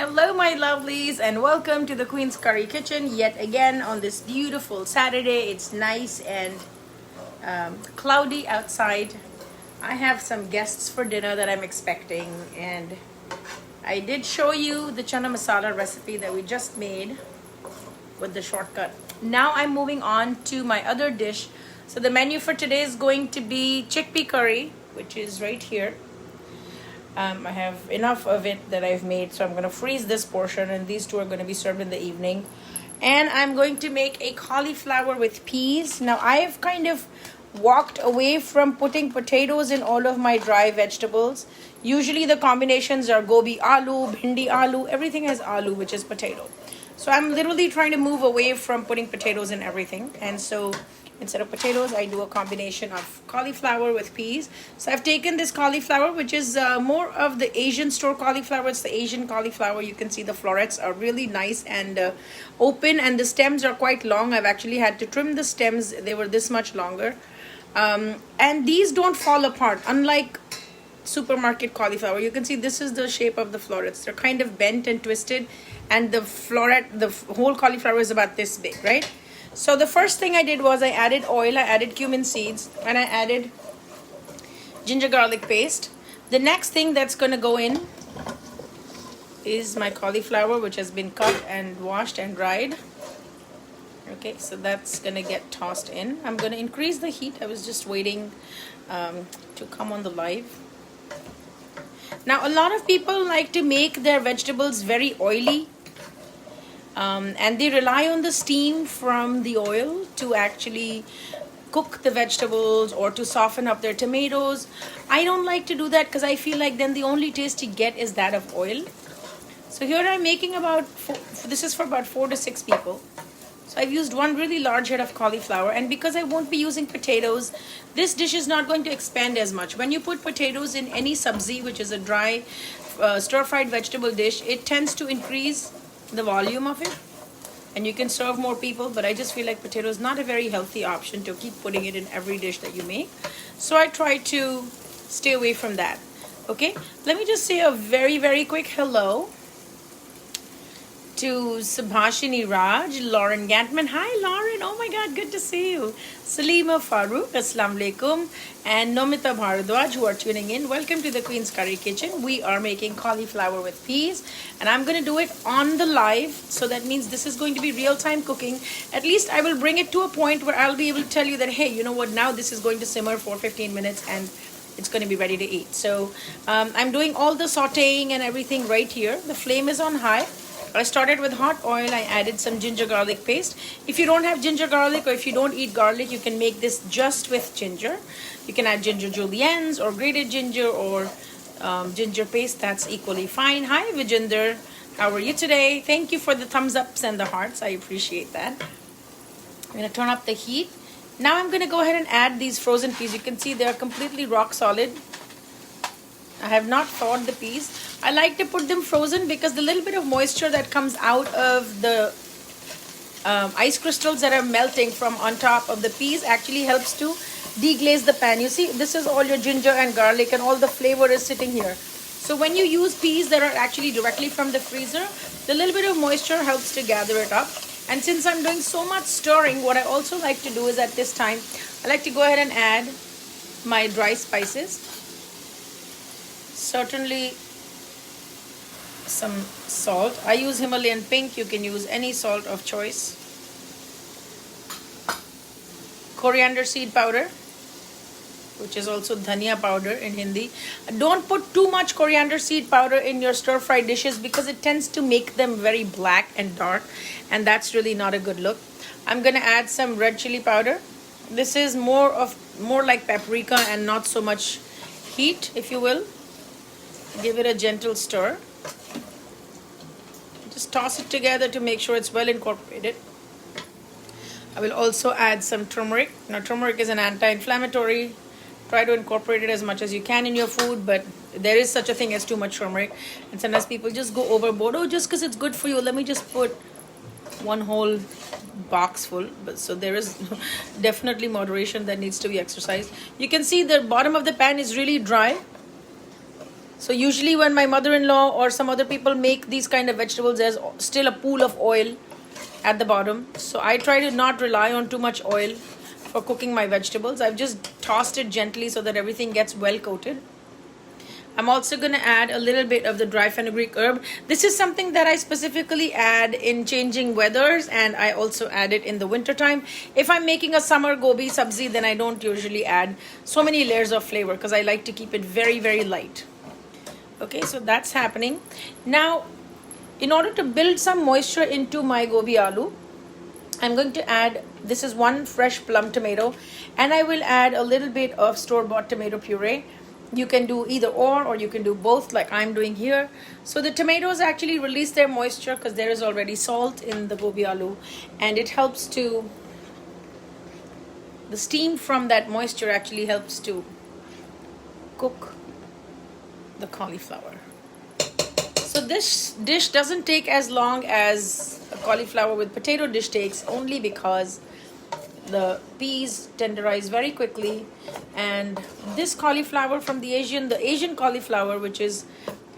Hello, my lovelies, and welcome to the Queen's Curry Kitchen yet again on this beautiful Saturday. It's nice and cloudy outside. I have some guests for dinner that I'm expecting, and I did show you the chana masala recipe that we just made with the shortcut. Now I'm moving on to my other dish. So the menu for today is going to be chickpea curry, which is right here. I have enough of it that I've made, so I'm going to freeze this portion, and these two are going to be served in the evening. And I'm going to make a cauliflower with peas. Now, I've kind of walked away from putting potatoes in all of my dry vegetables. Usually the combinations are gobi aloo, bhindi aloo, everything has aloo, which is potato. So I'm literally trying to move away from putting potatoes in everything. And so instead of potatoes, I do a combination of cauliflower with peas. So I've taken this cauliflower, which is more of the Asian store cauliflower. It's the Asian cauliflower. You can see the florets are really nice and open, and the stems are quite long. I've actually had to trim the stems. They were this much longer. And these don't fall apart, unlike supermarket cauliflower. You can see this is the shape of the florets. They're kind of bent and twisted, and the whole cauliflower is about this big, right? So the first thing I did was I added oil, I added cumin seeds, and I added ginger garlic paste. The next thing that's going to go in is my cauliflower, which has been cut and washed and dried. Okay, so that's going to get tossed in. I'm going to increase the heat. I was just waiting to come on the live. Now, a lot of people like to make their vegetables very oily. And they rely on the steam from the oil to actually cook the vegetables or to soften up their tomatoes. I don't like to do that because I feel like then the only taste you get is that of oil. So here I'm making this is for about 4 to 6 people. So I've used one really large head of cauliflower, and because I won't be using potatoes, this dish is not going to expand as much. When you put potatoes in any sabzi, which is a dry stir-fried vegetable dish, it tends to increase the volume of it, and you can serve more people, but I just feel like potato is not a very healthy option to keep putting it in every dish that you make. So I try to stay away from that. Okay, let me just say a very, very quick hello to Subhashini Raj, Lauren Gantman. Hi Lauren, oh my god, good to see you. Salima Farooq, Assalamu alaikum, and Nomita Bharadwaj, who are tuning in. Welcome to the Queen's Curry Kitchen. We are making cauliflower with peas, and I'm going to do it on the live, so that means this is going to be real-time cooking. At least I will bring it to a point where I'll be able to tell you that, hey, you know what, now this is going to simmer for 15 minutes and it's going to be ready to eat. So I'm doing all the sauteing and everything right here. The flame is on high. I started with hot oil. I added some ginger garlic paste. If you don't have ginger garlic, or if you don't eat garlic, you can make this just with ginger. You can add ginger juliennes or grated ginger or ginger paste. That's equally fine. Hi Vijinder, how are you today? Thank you for the thumbs ups and the hearts. I appreciate that. I'm going to turn up the heat. Now I'm going to go ahead and add these frozen peas. You can see they're completely rock solid. I have not thawed the peas. I like to put them frozen because the little bit of moisture that comes out of the ice crystals that are melting from on top of the peas actually helps to deglaze the pan. You see, this is all your ginger and garlic, and all the flavor is sitting here. So when you use peas that are actually directly from the freezer, the little bit of moisture helps to gather it up. And since I'm doing so much stirring, what I also like to do is at this time, I like to go ahead and add my dry spices. Certainly some salt. I use Himalayan pink. You can use any salt of choice. Coriander seed powder, which is also dhania powder in Hindi. Don't put too much coriander seed powder in your stir-fry dishes because it tends to make them very black and dark, and that's really not a good look. I'm going to add some red chili powder. This is more like paprika and not so much heat, if you will. Give it a gentle stir. Just toss it together to make sure it's well incorporated. I will also add some turmeric. Now, turmeric is an anti-inflammatory. Try to incorporate it as much as you can in your food, but there is such a thing as too much turmeric. And sometimes people just go overboard. Oh, just because it's good for you, let me just put one whole box full. But so there is definitely moderation that needs to be exercised. You can see the bottom of the pan is really dry. So usually when my mother-in-law or some other people make these kind of vegetables, there's still a pool of oil at the bottom. So I try to not rely on too much oil for cooking my vegetables. I've just tossed it gently so that everything gets well coated. I'm also going to add a little bit of the dry fenugreek herb. This is something that I specifically add in changing weathers, and I also add it in the winter time. If I'm making a summer gobi sabzi, then I don't usually add so many layers of flavor because I like to keep it very, very light. Okay, so that's happening. Now, in order to build some moisture into my gobi aloo, I'm going to add, this is one fresh plum tomato, and I will add a little bit of store-bought tomato puree. You can do either or you can do both like I'm doing here. So the tomatoes actually release their moisture because there is already salt in the gobi aloo, and it helps to, the steam from that moisture actually helps to cook the cauliflower. So this dish doesn't take as long as a cauliflower with potato dish takes, only because the peas tenderize very quickly, and this cauliflower from the Asian cauliflower, which is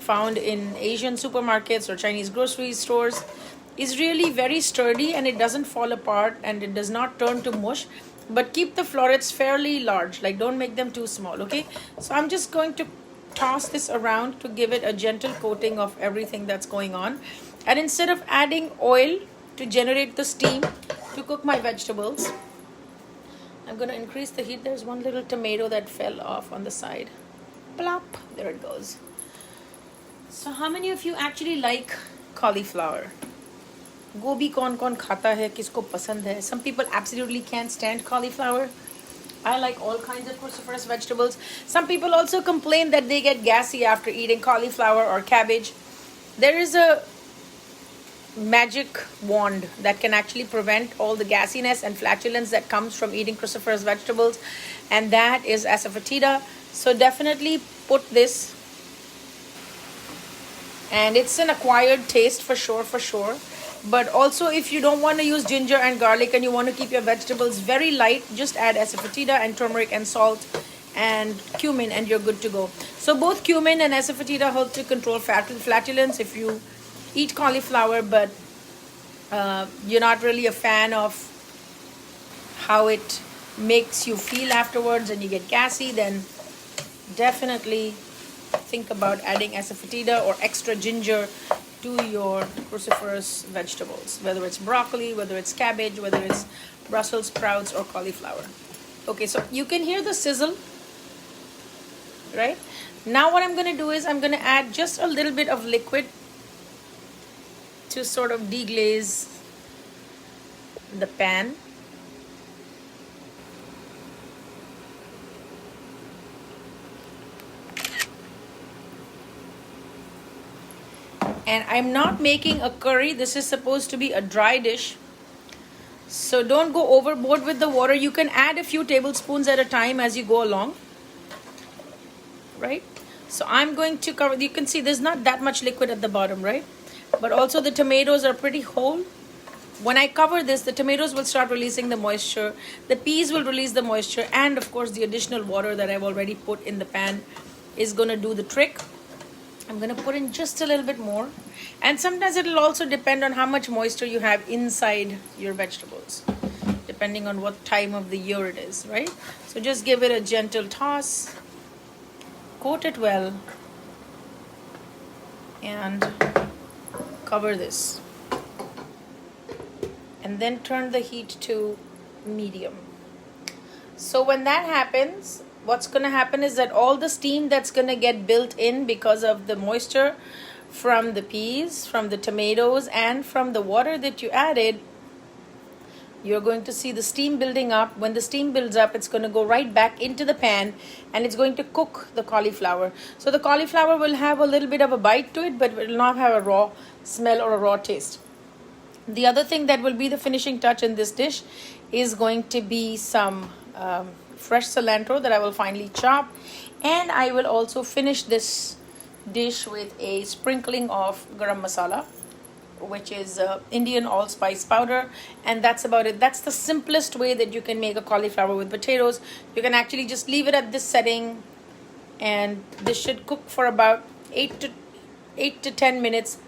found in Asian supermarkets or Chinese grocery stores, is really very sturdy and it doesn't fall apart and it does not turn to mush. But keep the florets fairly large, like don't make them too small, okay? So I'm just going to toss this around to give it a gentle coating of everything that's going on. And instead of adding oil to generate the steam to cook my vegetables, I'm going to increase the heat. There's one little tomato that fell off on the side. Plop. There it goes. So how many of you actually like cauliflower? Gobi kaun khata hai, kisko pasand hai? Some people absolutely can't stand cauliflower. I like all kinds of cruciferous vegetables. Some people also complain that they get gassy after eating cauliflower or cabbage. There is a magic wand that can actually prevent all the gassiness and flatulence that comes from eating cruciferous vegetables, and that is asafoetida. So definitely put this, and it's an acquired taste for sure. But also, if you don't want to use ginger and garlic and you want to keep your vegetables very light, just add asafoetida and turmeric and salt and cumin and you're good to go. So both cumin and asafoetida help to control flatulence if you eat cauliflower, but you're not really a fan of how it makes you feel afterwards and you get gassy, then definitely think about adding asafoetida or extra ginger to your cruciferous vegetables, whether it's broccoli, whether it's cabbage, whether it's Brussels sprouts or cauliflower. Okay, so you can hear the sizzle, right? Now what I'm going to do is I'm going to add just a little bit of liquid to sort of deglaze the pan. And I'm not making a curry. This is supposed to be a dry dish. So don't go overboard with the water. You can add a few tablespoons at a time as you go along. Right? So I'm going to cover, you can see there's not that much liquid at the bottom, right? But also the tomatoes are pretty whole. When I cover this, the tomatoes will start releasing the moisture. The peas will release the moisture. And of course, the additional water that I've already put in the pan is going to do the trick. I'm going to put in just a little bit more. And sometimes it will also depend on how much moisture you have inside your vegetables, depending on what time of the year it is, right? So just give it a gentle toss. Coat it well. And cover this. And then turn the heat to medium. So when that happens, what's going to happen is that all the steam that's going to get built in because of the moisture from the peas, from the tomatoes, and from the water that you added, you're going to see the steam building up. When the steam builds up, it's going to go right back into the pan and it's going to cook the cauliflower. So the cauliflower will have a little bit of a bite to it, but will not have a raw smell or a raw taste. The other thing that will be the finishing touch in this dish is going to be some fresh cilantro that I will finely chop, and I will also finish this dish with a sprinkling of garam masala, which is Indian allspice powder, and that's about it. That's the simplest way that you can make a cauliflower with potatoes. You can actually just leave it at this setting, and this should cook for about 8 to 10 minutes,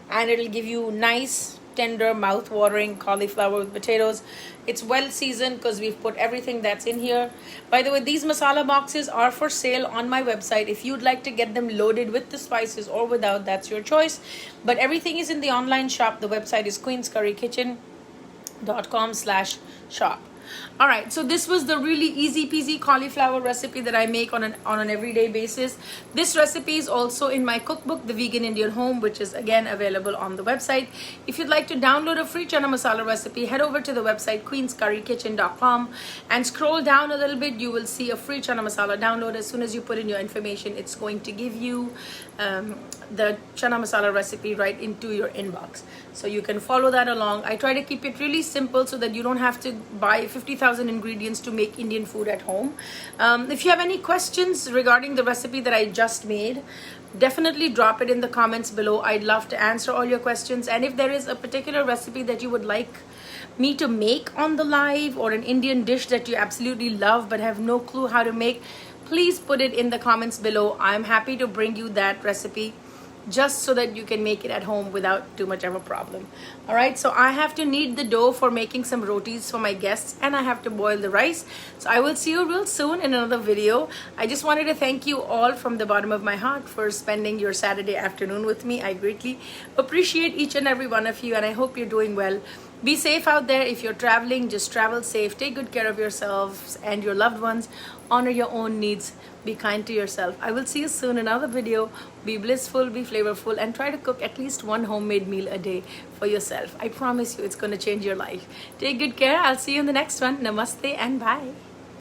and it'll give you nice, tender, mouth-watering cauliflower with potatoes. It's well seasoned because we've put everything that's in here. By the way, these masala boxes are for sale on my website. If you'd like to get them loaded with the spices or without, that's your choice. But everything is in the online shop. The website is queenscurrykitchen.com/shop. All right, so this was the really easy peasy cauliflower recipe that I make on an everyday basis. This recipe is also in my cookbook, The Vegan Indian Home, which is again available on the website. If you'd like to download a free chana masala recipe, head over to the website queenscurrykitchen.com and scroll down a little bit. You will see a free chana masala download. As soon as you put in your information, it's going to give you the chana masala recipe right into your inbox, so you can follow that along. I try to keep it really simple so that you don't have to buy 50,000 ingredients to make Indian food at home. If you have any questions regarding the recipe that I just made, definitely drop it in the comments below. I'd love to answer all your questions. And if there is a particular recipe that you would like me to make on the live, or an Indian dish that you absolutely love but have no clue how to make, please put it in the comments below. I'm happy to bring you that recipe, just so that you can make it at home without too much of a problem. All right, so I have to knead the dough for making some rotis for my guests, and I have to boil the rice. So I will see you real soon in another video. I just wanted to thank you all from the bottom of my heart for spending your Saturday afternoon with me. I greatly appreciate each and every one of you, and I hope you're doing well. Be safe out there. If you're traveling, just travel safe. Take good care of yourselves and your loved ones. Honor your own needs. Be kind to yourself. I will see you soon in another video. Be blissful, be flavorful, and try to cook at least one homemade meal a day for yourself. I promise you it's going to change your life. Take good care. I'll see you in the next one. Namaste and bye.